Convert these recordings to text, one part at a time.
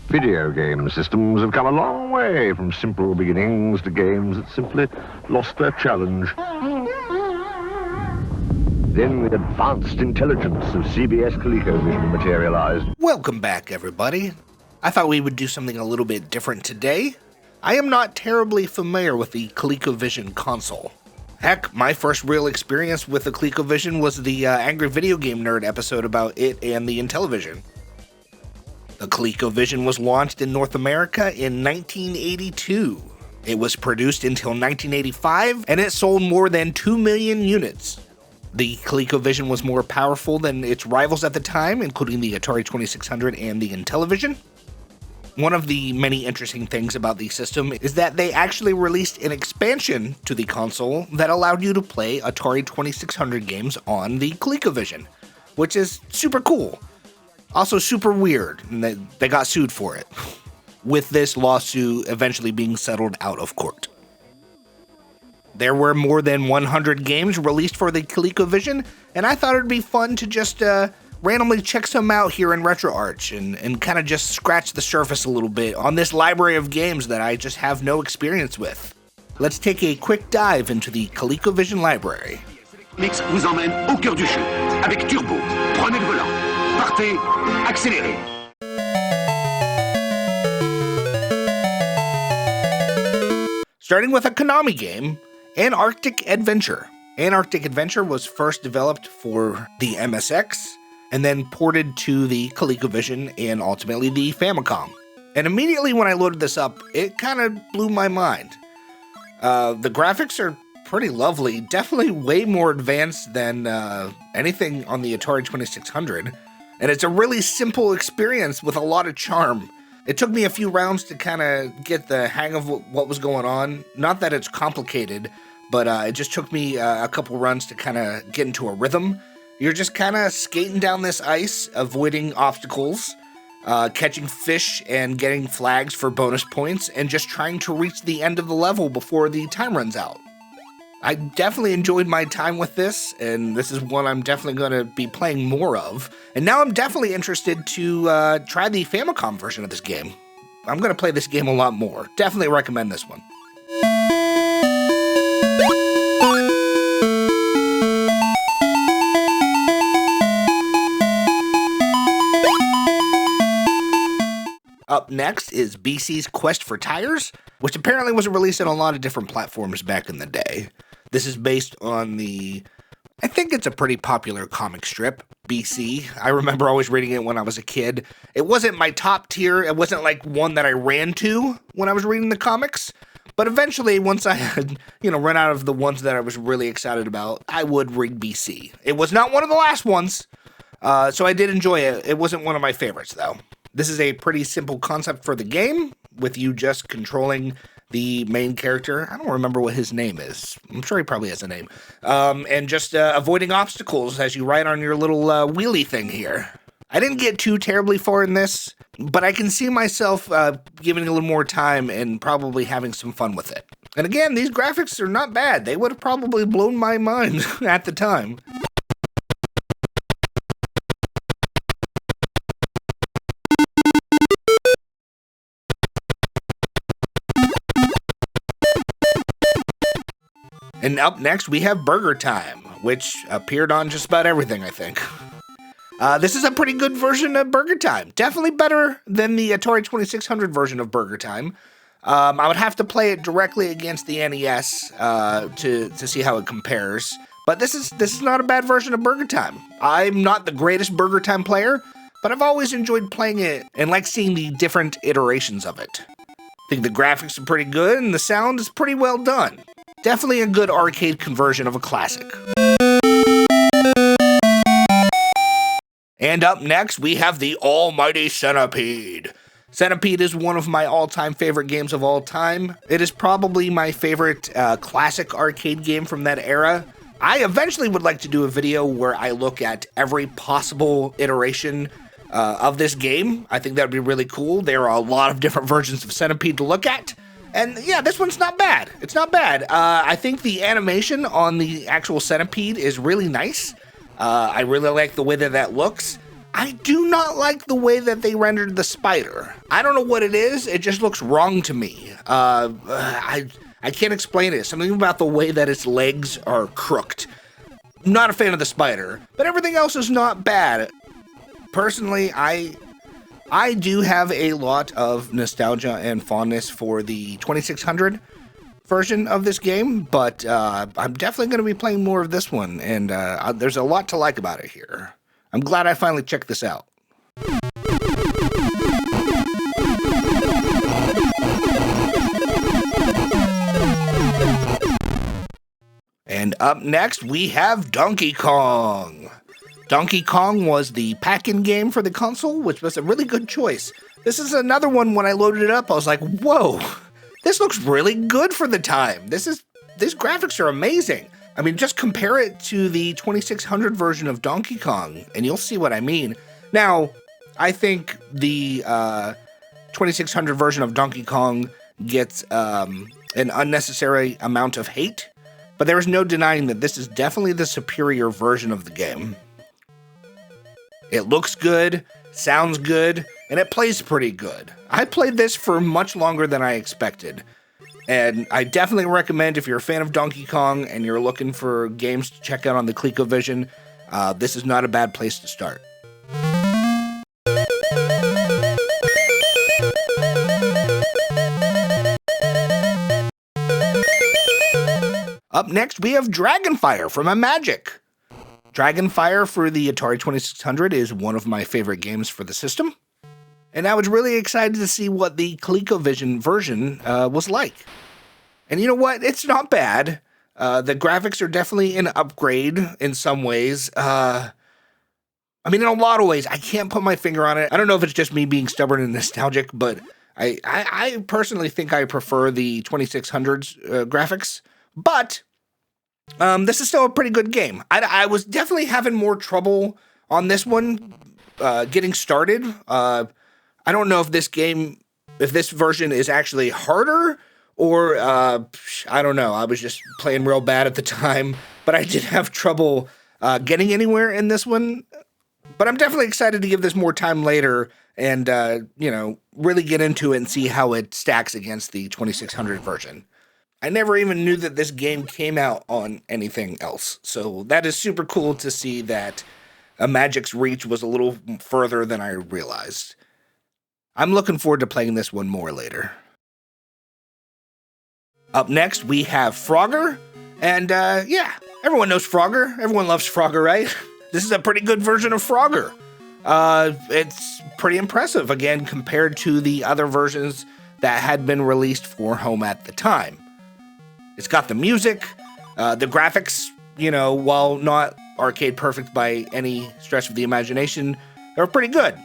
Video game systems have come a long way from simple beginnings to games that simply lost their challenge. Then the advanced intelligence of CBS ColecoVision materialized. Welcome back, everybody. I thought we would do something a little bit different today. I am not terribly familiar with the ColecoVision console. Heck, my first real experience with the ColecoVision was the Angry Video Game Nerd episode about it and the Intellivision. The ColecoVision was launched in North America in 1982. It was produced until 1985, and it sold more than 2 million units. The ColecoVision was more powerful than its rivals at the time, including the Atari 2600 and the Intellivision. One of the many interesting things about the system is that they actually released an expansion to the console that allowed you to play Atari 2600 games on the ColecoVision, which is super cool. Also super weird, and they got sued for it, with this lawsuit eventually being settled out of court. There were more than 100 games released for the ColecoVision, and I thought it'd be fun to just randomly check some out here in RetroArch and kind of just scratch the surface a little bit on this library of games that I just have no experience with. Let's take a quick dive into the ColecoVision Library. Mix vous emmène au cœur du jeu, avec turbo. Prenez le volant. Partez, accélérez. Starting with a Konami game, Antarctic Adventure. Antarctic Adventure was first developed for the MSX, and then ported to the ColecoVision and ultimately the Famicom. And immediately when I loaded this up, it kind of blew my mind. The graphics are pretty lovely, definitely way more advanced than anything on the Atari 2600. And it's a really simple experience with a lot of charm. It took me a few rounds to kind of get the hang of what was going on. Not that it's complicated, but it just took me a couple runs to kind of get into a rhythm. You're just kind of skating down this ice, avoiding obstacles, catching fish and getting flags for bonus points, and just trying to reach the end of the level before the time runs out. I definitely enjoyed my time with this, and this is one I'm definitely going to be playing more of. And now I'm definitely interested to try the Famicom version of this game. I'm going to play this game a lot more. Definitely recommend this one. Up next is BC's Quest for Tires, which apparently was released on a lot of different platforms back in the day. This is based on I think it's a pretty popular comic strip, BC. I remember always reading it when I was a kid. It wasn't my top tier. It wasn't like one that I ran to when I was reading the comics. But eventually, once I had, run out of the ones that I was really excited about, I would read BC. It was not one of the last ones, so I did enjoy it. It wasn't one of my favorites, though. This is a pretty simple concept for the game, with you just controlling the main character. I don't remember what his name is. I'm sure he probably has a name. And just avoiding obstacles as you ride on your little wheelie thing here. I didn't get too terribly far in this, but I can see myself giving it a little more time and probably having some fun with it. And again, these graphics are not bad. They would have probably blown my mind at the time. And up next, we have Burger Time, which appeared on just about everything, I think. This is a pretty good version of Burger Time. Definitely better than the Atari 2600 version of Burger Time. I would have to play it directly against the NES to see how it compares. But this is not a bad version of Burger Time. I'm not the greatest Burger Time player, but I've always enjoyed playing it and like seeing the different iterations of it. I think the graphics are pretty good and the sound is pretty well done. Definitely a good arcade conversion of a classic. And up next, we have the almighty Centipede. Centipede is one of my all-time favorite games of all time. It is probably my favorite classic arcade game from that era. I eventually would like to do a video where I look at every possible iteration of this game. I think that would be really cool. There are a lot of different versions of Centipede to look at. And yeah, this one's not bad. It's not bad. I think the animation on the actual Centipede is really nice. I really like the way that looks. I do not like the way that they rendered the spider. I don't know what it is. It just looks wrong to me. I can't explain it. Something about the way that its legs are crooked. I'm not a fan of the spider, but everything else is not bad. Personally, I do have a lot of nostalgia and fondness for the 2600 version of this game, but I'm definitely going to be playing more of this one, and there's a lot to like about it here. I'm glad I finally checked this out. And up next, we have Donkey Kong. Donkey Kong was the pack-in game for the console, which was a really good choice. This is another one. When I loaded it up, I was like, whoa, this looks really good for the time. These graphics are amazing. I mean, just compare it to the 2600 version of Donkey Kong, and you'll see what I mean. Now, I think the 2600 version of Donkey Kong gets an unnecessary amount of hate, but there is no denying that this is definitely the superior version of the game. It looks good, sounds good, and it plays pretty good. I played this for much longer than I expected. And I definitely recommend, if you're a fan of Donkey Kong and you're looking for games to check out on the ColecoVision, this is not a bad place to start. Up next, we have Dragonfire from Imagic. Dragonfire for the Atari 2600 is one of my favorite games for the system. And I was really excited to see what the ColecoVision version was like. And you know what? It's not bad. The graphics are definitely an upgrade in some ways. I mean, in a lot of ways, I can't put my finger on it. I don't know if it's just me being stubborn and nostalgic, but I personally think I prefer the 2600's graphics. But this is still a pretty good game. I was definitely having more trouble on this one getting started. I don't know if this version is actually harder, or I don't know. I was just playing real bad at the time, but I did have trouble getting anywhere in this one. But I'm definitely excited to give this more time later and, really get into it and see how it stacks against the 2600 version. I never even knew that this game came out on anything else. So that is super cool to see that Imagic's reach was a little further than I realized. I'm looking forward to playing this one more later. Up next, we have Frogger. And everyone knows Frogger. Everyone loves Frogger, right? This is a pretty good version of Frogger. It's pretty impressive, again, compared to the other versions that had been released for home at the time. It's got the music, the graphics, while not arcade perfect by any stretch of the imagination, they're pretty good.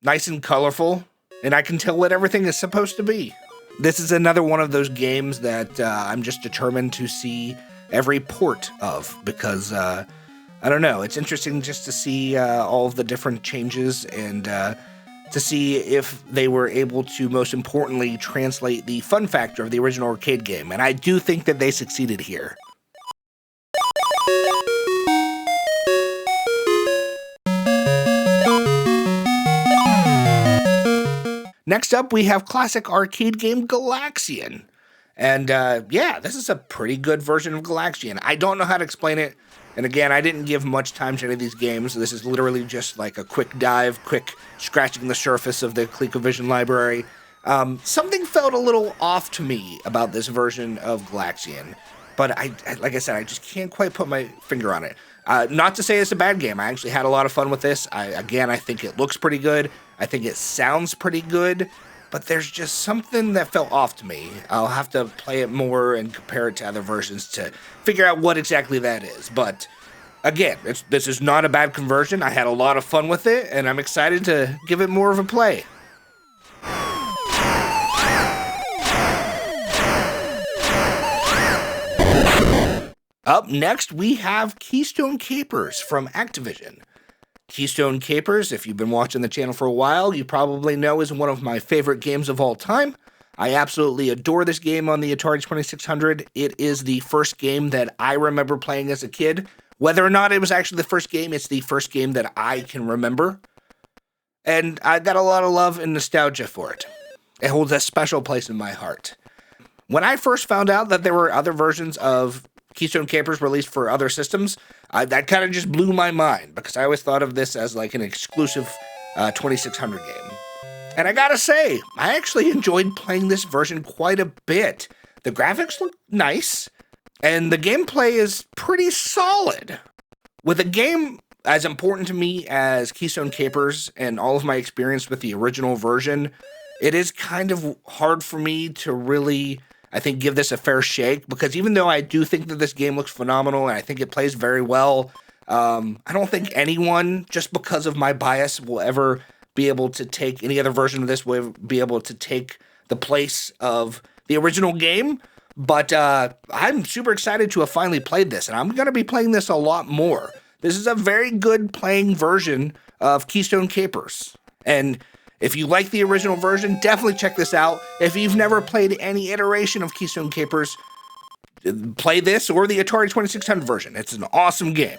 Nice and colorful, and I can tell what everything is supposed to be. This is another one of those games that I'm just determined to see every port of, because, I don't know, it's interesting just to see all of the different changes and to see if they were able to, most importantly, translate the fun factor of the original arcade game, and I do think that they succeeded here. Next up, we have classic arcade game Galaxian. And this is a pretty good version of Galaxian. I don't know how to explain it. And again, I didn't give much time to any of these games. This is literally just like a quick dive, quick scratching the surface of the ColecoVision library. Something felt a little off to me about this version of Galaxian. But like I said, I just can't quite put my finger on it. Not to say it's a bad game. I actually had a lot of fun with this. I think it looks pretty good. I think it sounds pretty good. But there's just something that felt off to me. I'll have to play it more and compare it to other versions to figure out what exactly that is. But again, this is not a bad conversion. I had a lot of fun with it, and I'm excited to give it more of a play. Up next, we have Keystone Capers from Activision. Keystone Capers, if you've been watching the channel for a while, you probably know is one of my favorite games of all time. I absolutely adore this game on the Atari 2600. It is the first game that I remember playing as a kid Whether or not it was actually the first game, it's the first game that I can remember. And I got a lot of love and nostalgia for it. It holds a special place in my heart. When I first found out that there were other versions of Keystone Capers released for other systems, that kind of just blew my mind, because I always thought of this as like an exclusive 2600 game. And I gotta say, I actually enjoyed playing this version quite a bit. The graphics look nice, and the gameplay is pretty solid. With a game as important to me as Keystone Capers and all of my experience with the original version, it is kind of hard for me to really, I think, give this a fair shake, because even though I do think that this game looks phenomenal and I think it plays very well, I don't think anyone, just because of my bias, will ever be able to take any other version of this, will be able to take the place of the original game. But I'm super excited to have finally played this, and I'm going to be playing this a lot more. This is a very good playing version of Keystone Capers. And if you like the original version, definitely check this out. If you've never played any iteration of Keystone Capers, play this or the Atari 2600 version. It's an awesome game.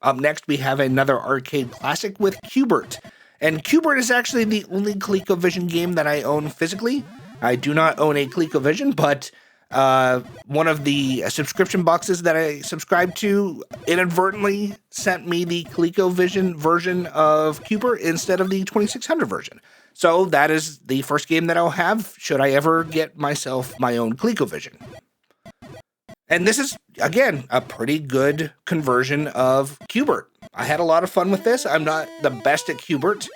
Up next, we have another arcade classic with Q*bert. And Q*bert is actually the only ColecoVision game that I own physically. I do not own a ColecoVision, but one of the subscription boxes that I subscribed to inadvertently sent me the ColecoVision version of Q*bert instead of the 2600 version. So that is the first game that I'll have should I ever get myself my own ColecoVision. And this is, again, a pretty good conversion of Q*bert. I had a lot of fun with this. I'm not the best at Q*bert.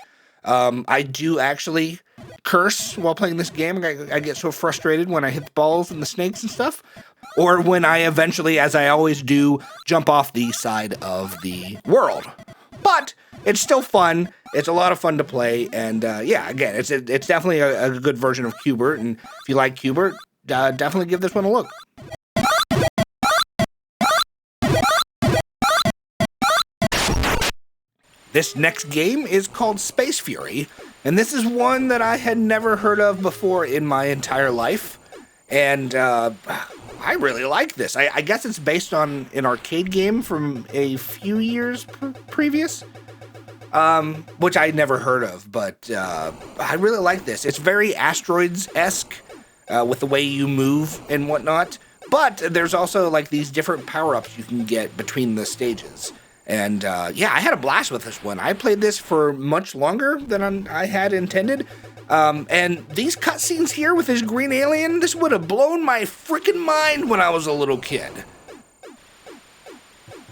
I do actually curse while playing this game. I get so frustrated when I hit the balls and the snakes and stuff. Or when I eventually, as I always do, jump off the side of the world. But it's still fun. It's a lot of fun to play. And yeah, again, it's definitely a good version of Q*bert. And if you like Q*bert, definitely give this one a look. This next game is called Space Fury, and this is one that I had never heard of before in my entire life, and I really like this. I guess it's based on an arcade game from a few years previous, which I never heard of, but I really like this. It's very Asteroids-esque with the way you move and whatnot, but there's also like these different power-ups you can get between the stages. And yeah, I had a blast with this one. I played this for much longer than I had intended. And these cutscenes here with this green alien, this would have blown my freaking mind when I was a little kid.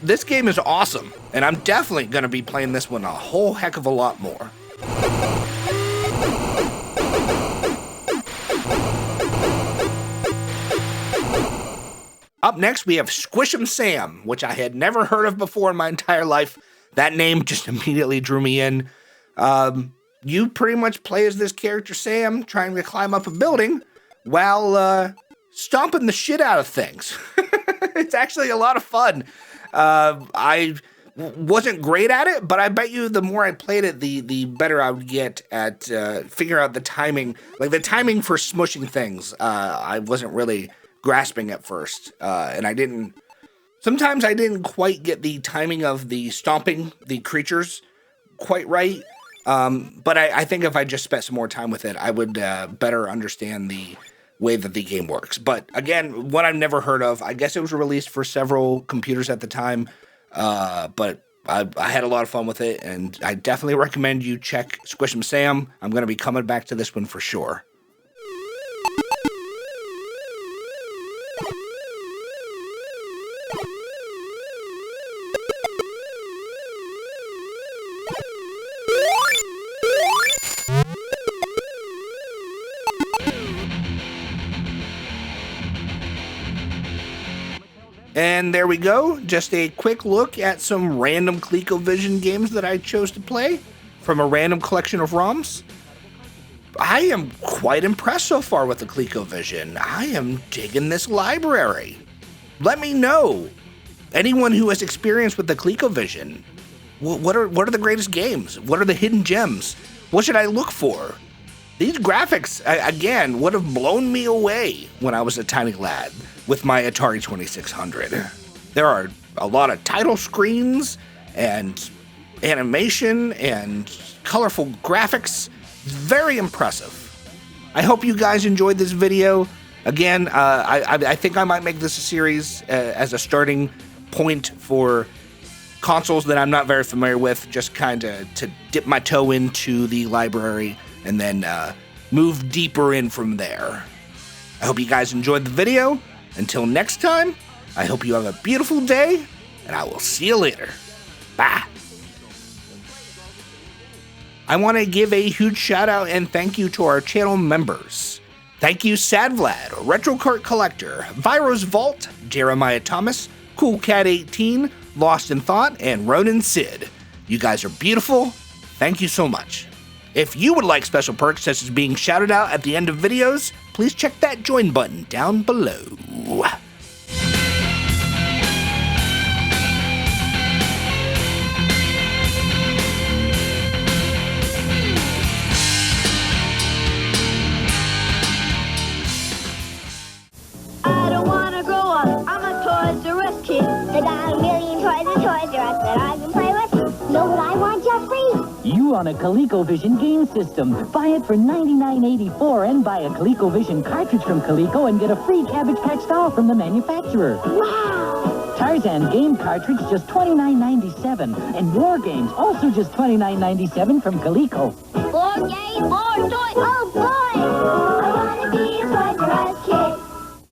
This game is awesome, and I'm definitely going to be playing this one a whole heck of a lot more. Up next, we have Squish 'em Sam, which I had never heard of before in my entire life. That name just immediately drew me in. You pretty much play as this character, Sam, trying to climb up a building while stomping the shit out of things. It's actually a lot of fun. I wasn't great at it, but I bet you the more I played it, the better I would get at figuring out the timing. Like the timing for smushing things, I wasn't really grasping at first, and sometimes I didn't quite get the timing of the stomping the creatures quite right, but I think if I just spent some more time with it, I would better understand the way that the game works. But again, one I've never heard of. I guess it was released for several computers at the time, but I had a lot of fun with it, and I definitely recommend you check Squish 'em Sam. I'm going to be coming back to this one for sure. And there we go, just a quick look at some random ColecoVision games that I chose to play from a random collection of ROMs. I am quite impressed so far with the ColecoVision. I am digging this library. Let me know, anyone who has experience with the ColecoVision, What are the greatest games? What are the hidden gems? What should I look for? These graphics, again, would have blown me away when I was a tiny lad with my Atari 2600. There are a lot of title screens and animation and colorful graphics. Very impressive. I hope you guys enjoyed this video. Again, I think I might make this a series as a starting point for consoles that I'm not very familiar with, just kind of to dip my toe into the library and then move deeper in from there. I hope you guys enjoyed the video. Until next time, I hope you have a beautiful day, and I will see you later. Bye. I want to give a huge shout out and thank you to our channel members. Thank you Sad Vlad, Retro Kart Collector, Viro's Vault, Jeremiah Thomas, Cool Cat 18, Lost in Thought, and Ronan Sid. You guys are beautiful. Thank you so much. If you would like special perks such as being shouted out at the end of videos, please check that join button down below. I don't wanna grow up, I'm a Toys R Us kid. They got a million toys at Toys R Us that I can play with. Know what I want, Jeffrey? You want a ColecoVision game system. Buy it for $99.84 and buy a ColecoVision cartridge from Coleco and get a free Cabbage Patch doll from the manufacturer. Wow! Tarzan game cartridge just $29.97 and War Games also just $29.97 from Coleco. More games, more toys, oh boy!